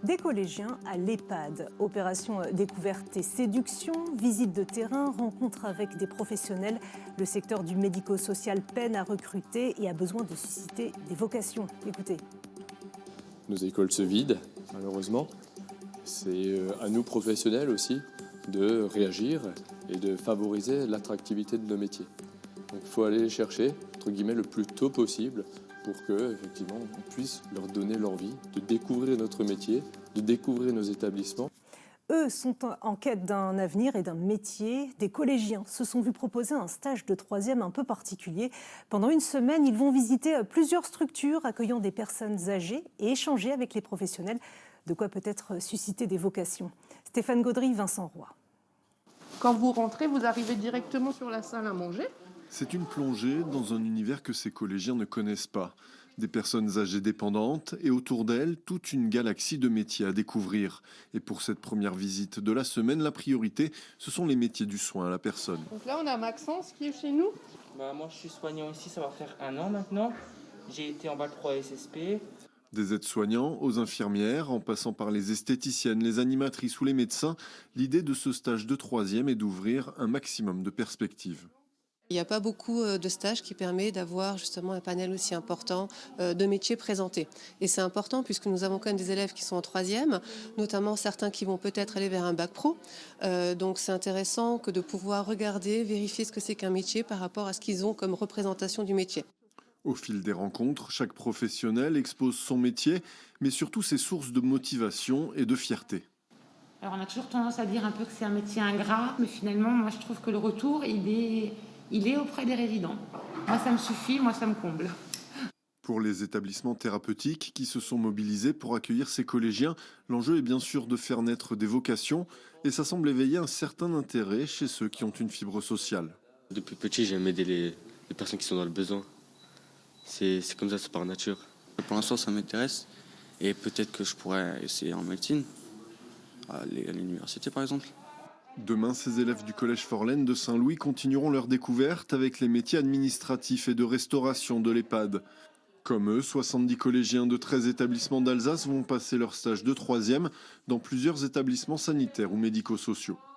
Des collégiens à l'EHPAD. Opération découverte et séduction, visite de terrain, rencontre avec des professionnels. Le secteur du médico-social peine à recruter et a besoin de susciter des vocations. Écoutez. Nos écoles se vident, malheureusement. C'est à nous professionnels aussi de réagir et de favoriser l'attractivité de nos métiers. Donc il faut aller les chercher, entre guillemets, le plus tôt possible pour que, effectivement, on puisse leur donner l'envie de découvrir notre métier, de découvrir nos établissements. Eux sont en quête d'un avenir et d'un métier. Des collégiens se sont vus proposer un stage de troisième un peu particulier. Pendant une semaine, ils vont visiter plusieurs structures accueillant des personnes âgées et échanger avec les professionnels. De quoi peut-être susciter des vocations. Stéphane Gaudry, Vincent Roy. Quand vous rentrez, vous arrivez directement sur la salle à manger. C'est une plongée dans un univers que ces collégiens ne connaissent pas. Des personnes âgées dépendantes et autour d'elles, toute une galaxie de métiers à découvrir. Et pour cette première visite de la semaine, la priorité, ce sont les métiers du soin à la personne. Donc là, on a Maxence qui est chez nous. Moi, je suis soignant ici, ça va faire 1 an maintenant. J'ai été en bac 3 SSP. Des aides-soignants aux infirmières, en passant par les esthéticiennes, les animatrices ou les médecins, l'idée de ce stage de troisième est d'ouvrir un maximum de perspectives. Il n'y a pas beaucoup de stages qui permettent d'avoir justement un panel aussi important de métiers présentés. Et c'est important puisque nous avons quand même des élèves qui sont en troisième, notamment certains qui vont peut-être aller vers un bac pro. Donc c'est intéressant que de pouvoir regarder, vérifier ce que c'est qu'un métier par rapport à ce qu'ils ont comme représentation du métier. Au fil des rencontres, chaque professionnel expose son métier, mais surtout ses sources de motivation et de fierté. Alors on a toujours tendance à dire un peu que c'est un métier ingrat, mais finalement, moi je trouve que le retour, il est auprès des résidents. Moi ça me suffit, moi ça me comble. Pour les établissements thérapeutiques qui se sont mobilisés pour accueillir ces collégiens, l'enjeu est bien sûr de faire naître des vocations et ça semble éveiller un certain intérêt chez ceux qui ont une fibre sociale. Depuis petit, j'aime aider les personnes qui sont dans le besoin. C'est comme ça, c'est par nature. Pour l'instant, ça m'intéresse et peut-être que je pourrais essayer en médecine, à l'université par exemple. Demain, ces élèves du collège Forlaine de Saint-Louis continueront leur découverte avec les métiers administratifs et de restauration de l'EHPAD. Comme eux, 70 collégiens de 13 établissements d'Alsace vont passer leur stage de troisième dans plusieurs établissements sanitaires ou médico-sociaux.